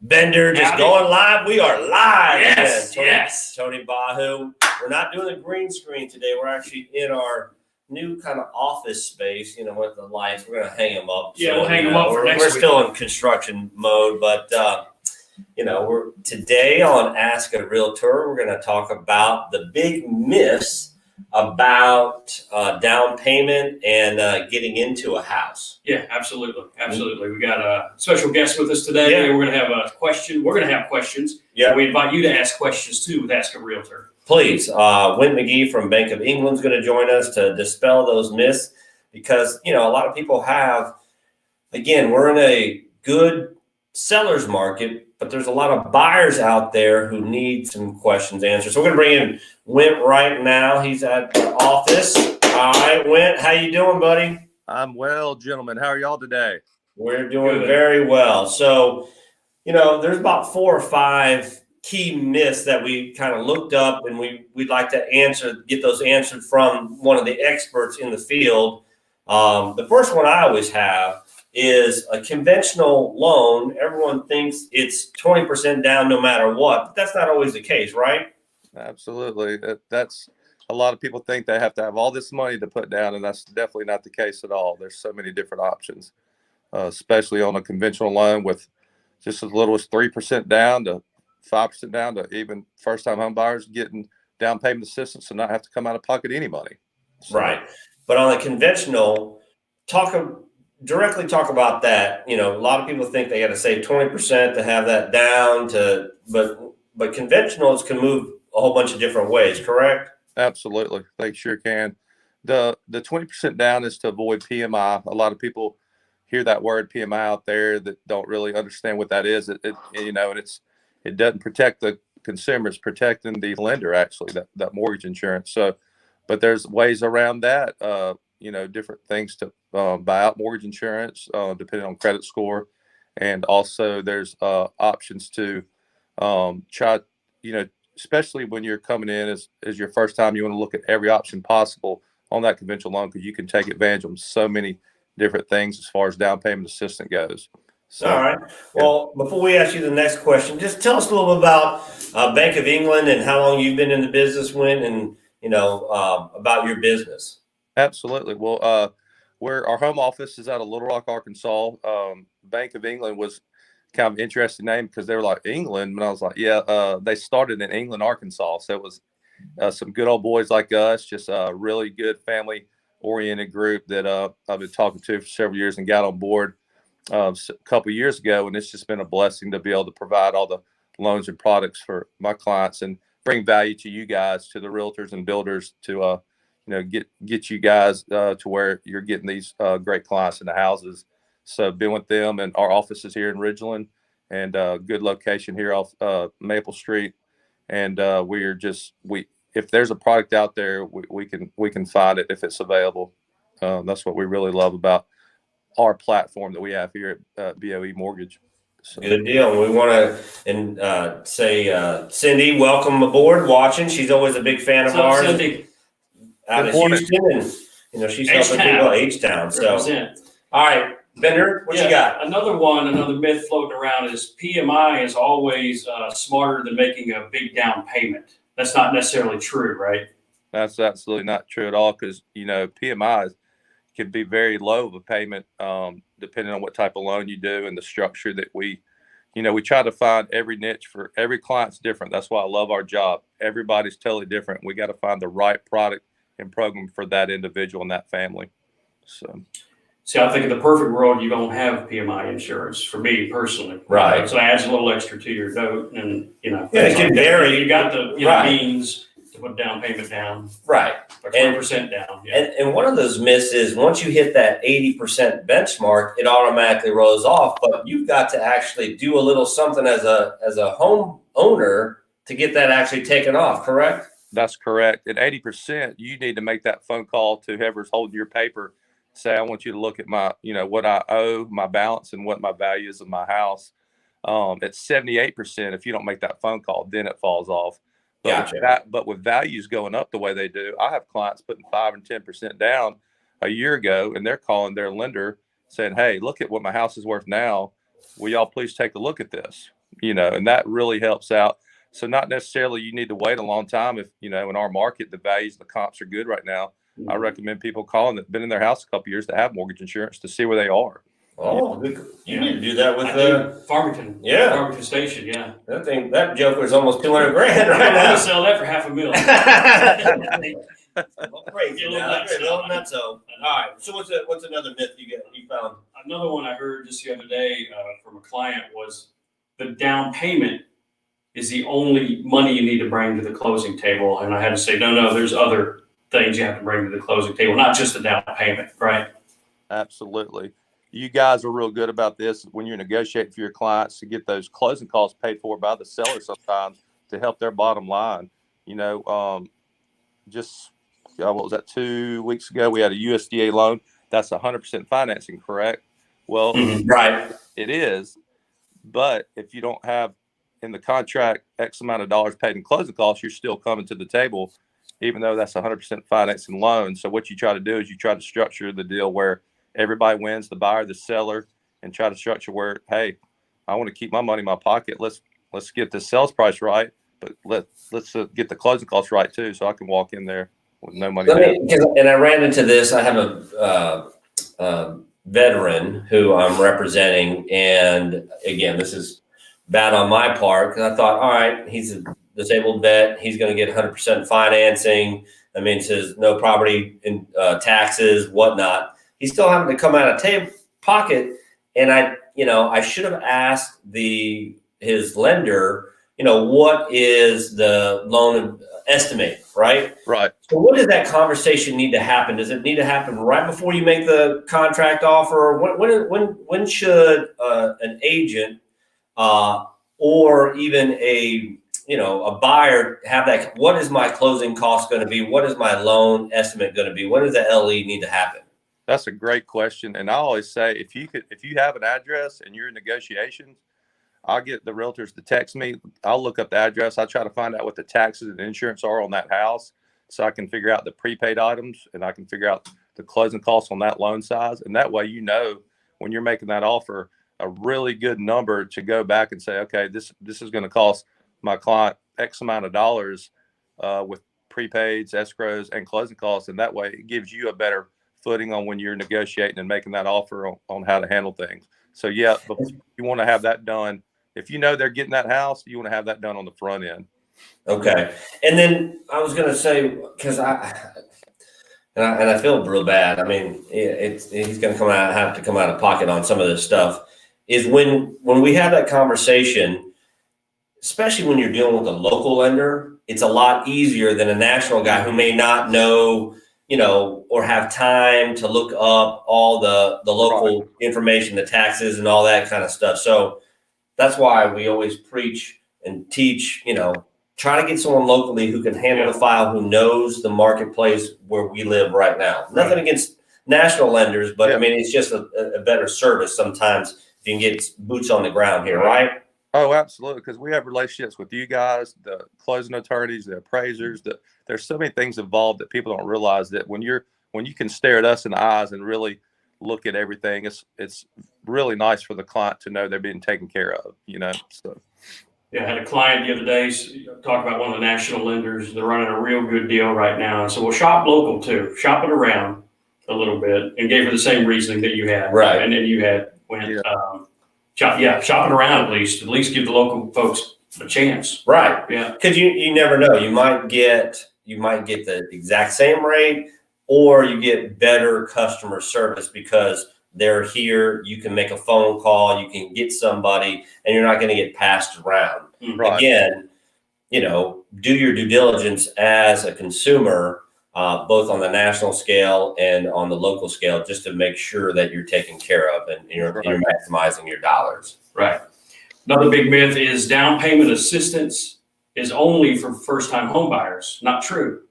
Bender just going live. We are live. Yes, Tony, yes. Tony Bahu. We're not doing a green screen today. We're actually in our new kind of office space, with the lights. We're going to hang them up. Yeah, we'll hang them up for next week. We're still in construction mode, but, we're today on Ask a Realtor. We're going to talk about the big myths about down payment and getting into a house. Yeah, absolutely. We got a special guest with us today. Yeah. We're going to have a question. We're going to have questions. Yeah. We invite you to ask questions too with Ask a Realtor. Please, Wint McGee from Bank of England is going to join us to dispel those myths because, a lot of people have, again, we're in a good seller's market, but there's a lot of buyers out there who need some questions answered. So we're going to bring in Wint right now. He's at the office. All right, Wint, how you doing, buddy? I'm well, gentlemen. How are y'all today? We're doing very well. So, there's about 4 or 5 key myths that we kind of looked up, and we'd like to get those answered from one of the experts in the field. The first one I always have is a conventional loan. Everyone thinks it's 20% down no matter what, but that's not always the case, right? Absolutely. That's a lot of people think they have to have all this money to put down, and that's definitely not the case at all. There's so many different options, especially on a conventional loan with just as little as 3% down to 5% down to even first-time home buyers getting down payment assistance and not have to come out of pocket any money. So, right. But on a conventional, directly talk about that. A lot of people think they got to save 20% to have that down but conventionals can move a whole bunch of different ways, correct? Absolutely. They sure can. The 20% down is to avoid PMI. A lot of people hear that word PMI out there that don't really understand what that is. It doesn't protect the consumer, it's protecting the lender, actually, that mortgage insurance. So, but there's ways around that, different things to buy out mortgage insurance, depending on credit score. And also there's options to try, especially when you're coming in as your first time, you want to look at every option possible on that conventional loan because you can take advantage of so many different things as far as down payment assistance goes. So, all right. Well, before we ask you the next question, just tell us a little bit about Bank of England and how long you've been in the business, Wint, and about your business. Absolutely. Well, our home office is out of Little Rock, Arkansas. Bank of England was kind of an interesting name because they were like England, and I was like, yeah. They started in England, Arkansas, so it was some good old boys like us, just a really good family-oriented group that I've been talking to for several years and got on board a couple of years ago, and it's just been a blessing to be able to provide all the loans and products for my clients and bring value to you guys, to the realtors and builders, to get you guys to where you're getting these great clients in the houses. So been with them, and our office is here in Ridgeland, and good location here off Maple Street. And if there's a product out there, we can find it if it's available. That's what we really love about our platform that we have here at BOE Mortgage. So. Good deal. We want to say Cindy, welcome aboard watching. She's always a big fan of ours. Cindy? Out of Houston, and she's helping people at H-Town. So, all right, Bender, what you got? Another myth floating around is PMI is always smarter than making a big down payment. That's not necessarily true, right? That's absolutely not true at all because, PMI can be very low of a payment depending on what type of loan you do and the structure that we try to find every niche for every client's different. That's why I love our job. Everybody's totally different. We got to find the right product and program for that individual and that family. So, see, I think in the perfect world, you don't have PMI insurance for me personally. Right. So it adds a little extra to your note, and it can vary. You got the means to put down payment down. Right. Or 20% down. Yeah. And one of those myths is once you hit that 80% benchmark, it automatically rolls off. But you've got to actually do a little something as a home owner to get that actually taken off, correct? That's correct. At 80%, you need to make that phone call to whoever's holding your paper. Say, I want you to look at my, what I owe, my balance, and what my value is of my house. At 78%, if you don't make that phone call, then it falls off. But with values going up the way they do, I have clients putting 5 and 10% down a year ago, and they're calling their lender saying, hey, look at what my house is worth now. Will y'all please take a look at this? and that really helps out. So not necessarily you need to wait a long time. If, in our market, the values, the comps are good right now. I recommend people calling that been in their house a couple of years to have mortgage insurance to see where they are. Oh, you need to do that with Farmington. Yeah. Farmington Station, yeah. That joker's almost 200 grand right I'm now. gonna sell that for $500,000. Crazy. Nuts. All right. So what's another myth you found? Another one I heard just the other day from a client was the down payment is the only money you need to bring to the closing table. And I had to say, no, there's other things you have to bring to the closing table, not just the down payment, right? Absolutely. You guys are real good about this when you're negotiating for your clients to get those closing costs paid for by the seller sometimes to help their bottom line. Just what was that, 2 weeks ago? We had a USDA loan. That's 100% financing, correct? Well, right. It is. But if you don't have in the contract X amount of dollars paid in closing costs, you're still coming to the table, even though that's 100% financing loan. So what you try to do is you try to structure the deal where everybody wins, the buyer, the seller, and try to structure where, hey, I want to keep my money in my pocket. Let's get the sales price right, but let's get the closing costs right too, so I can walk in there with no money. And I ran into this. I have a veteran who I'm representing, and again, this is bad on my part because I thought, all right, he's a disabled vet, he's going to get 100% financing. That means his no property in taxes, whatnot. He's still having to come out of pocket, and I should have asked his lender, what is the loan estimate, right? Right. So what does that conversation need to happen? Does it need to happen right before you make the contract offer? When should an agent or even a buyer have that? What is my closing cost going to be? What is my loan estimate going to be? When does the LE need to happen? That's a great question. And I always say, if you have an address and you're in negotiations, I'll get the realtors to text me. I'll look up the address. I try to find out what the taxes and insurance are on that house so I can figure out the prepaid items and I can figure out the closing costs on that loan size. And that way, when you're making that offer, a really good number to go back and say, okay, this is going to cost my client X amount of dollars with prepaids, escrows, and closing costs. And that way it gives you a better footing on when you're negotiating and making that offer on how to handle things. So yeah, but you want to have that done. If they're getting that house, you want to have that done on the front end. Okay. And then I was going to say, because I feel real bad. I mean, he's going to have to come out of pocket on some of this stuff. Is when we have that conversation, especially when you're dealing with a local lender, it's a lot easier than a national guy who may not know, or have time to look up all the local information, the taxes and all that kind of stuff. So that's why we always preach and teach, try to get someone locally who can handle the file, who knows the marketplace where we live right now. Nothing against national lenders, but I mean, it's just a better service sometimes if you can get boots on the ground here, right? Oh, absolutely. Because we have relationships with you guys, the closing attorneys, the appraisers. There's so many things involved that people don't realize that when you can stare at us in the eyes and really look at everything, it's really nice for the client to know they're being taken care of. So. Yeah, I had a client the other day talk about one of the national lenders. They're running a real good deal right now. And so we'll shop local too, shop it around a little bit, and gave her the same reasoning that you had. Right. And then you had shop it around at least give the local folks a chance. Right. Yeah. Because you never know. You might get the exact same rate, or you get better customer service because they're here. You can make a phone call. You can get somebody, and you're not going to get passed around. Right. Again, do your due diligence as a consumer, both on the national scale and on the local scale, just to make sure that you're taken care of and you're maximizing your dollars. Right. Another big myth is down payment assistance is only for first-time home buyers. Not true.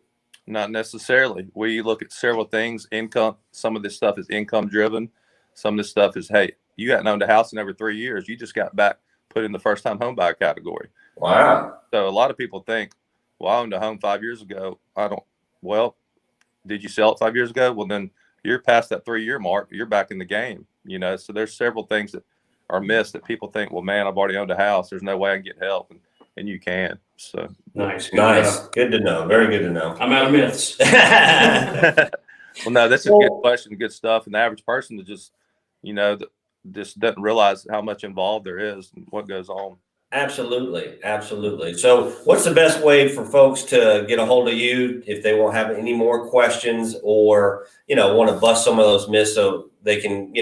Not necessarily. We look at several things. Income. Some of this stuff is income driven. Some of this stuff is, hey, you hadn't owned a house in over 3 years. You just got back put in the first-time home buyer category. Wow. So a lot of people think, well, I owned a home 5 years ago. Well, did you sell it 5 years ago? Well, then you're past that 3 year mark. You're back in the game. So there's several things that or myths that people think, well, man, I've already owned a house. There's no way I can get help, and you can. So Nice. Good to know. Very good to know. I'm out of myths. Well, no, this is a good question, good stuff. And the average person that just, just doesn't realize how much involved there is and what goes on. Absolutely. Absolutely. So what's the best way for folks to get a hold of you if they won't have any more questions or, want to bust some of those myths so they can,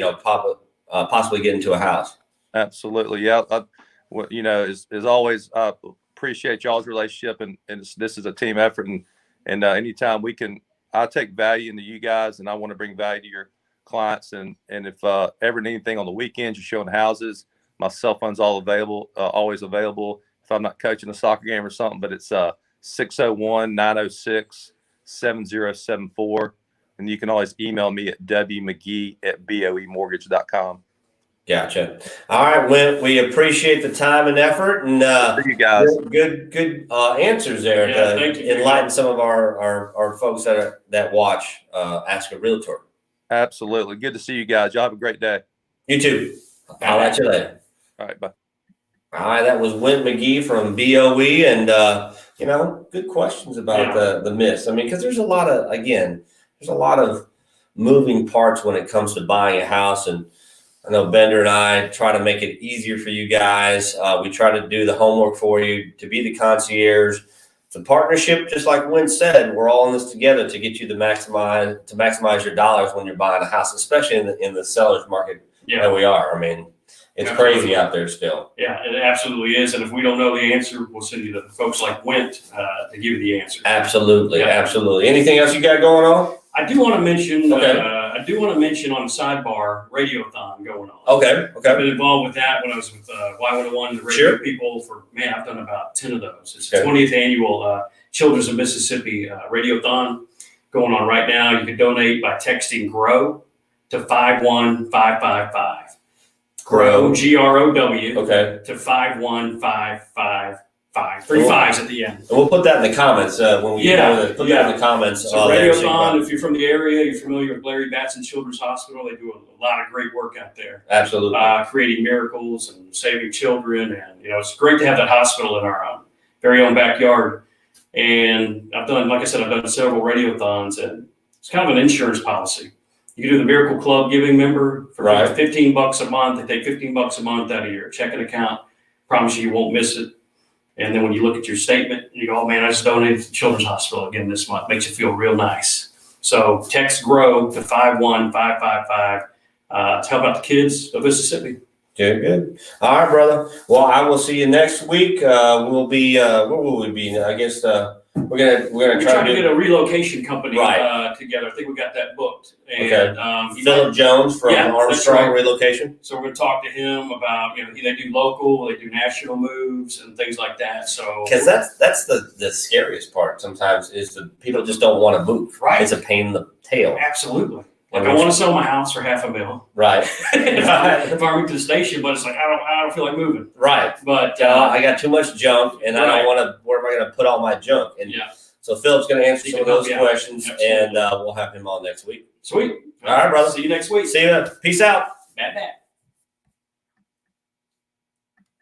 possibly get into a house? Absolutely. Yeah. As always, I appreciate y'all's relationship, and this is a team effort, and anytime we can, I take value into you guys, and I want to bring value to your clients. And if ever need anything on the weekends, you're showing houses, my cell phone's always available. If I'm not coaching a soccer game or something, but it's 601-906-7074. And you can always email me at wmcgee@boemortgage.com. Gotcha. All right, Wint, we appreciate the time and effort, and you guys. good answers there to thank you. enlighten some of our folks that watch Ask a Realtor. Absolutely. Good to see you guys. Y'all have a great day. You too. I'll let you later. All right, bye. All right, that was Wint McGee from BOE, and good questions about the myths. I mean, because there's a lot of moving parts when it comes to buying a house, and I know Bender and I try to make it easier for you guys. We try to do the homework for you, to be the concierge. It's a partnership, just like Wint said. We're all in this together to get you to maximize your dollars when you're buying a house, especially in the seller's market that we are. I mean, it's crazy out there still. Yeah, it absolutely is. And if we don't know the answer, we'll send you the folks like Wint to give you the answer. Absolutely, absolutely. Anything else you got going on? I do want to mention. On the sidebar, Radiothon going on. Okay. I've been involved with that when I was with Y101, the radio people I've done about 10 of those. It's the 20th annual Children's of Mississippi Radiothon going on right now. You can donate by texting GROW to 51555. GROW, GROW. Okay. To 51555. 3 5s at the end. And we'll put that in the comments when we put that in the comments. So Radiothon, if you're from the area, you're familiar with Larry Batson Children's Hospital, they do a lot of great work out there. Absolutely. Creating miracles and saving children. And, it's great to have that hospital in our very own backyard. And I've done several Radiothons, and it's kind of an insurance policy. You can do the Miracle Club Giving member for $15 a month. They take $15 a month out of your checking account. Promise you won't miss it. And then when you look at your statement, you go, oh man, I just donated to the Children's Hospital again this month. Makes you feel real nice. So text GROW to 51555 to help out the kids of Mississippi. Good. All right, brother. Well, I will see you next week. We'll be where will we be? I guess we're gonna try to get a relocation company together. I think we got that booked. And, Philip Jones from Armstrong Relocation. So we're going to talk to him about they do local, they do national moves and things like that. So because that's the scariest part sometimes is the people just don't want to move. Right, it's a pain in the tail. Absolutely. Like I want to sell my house for $500,000. Right. if I move to the station, but it's like I don't feel like moving. Right. But I got too much junk, and I don't want to. Where am I going to put all my junk? And so Philip's going to answer some of those questions, and we'll have him on next week. Sweet. All right, brother. See you next week. See you. Peace out. Bad.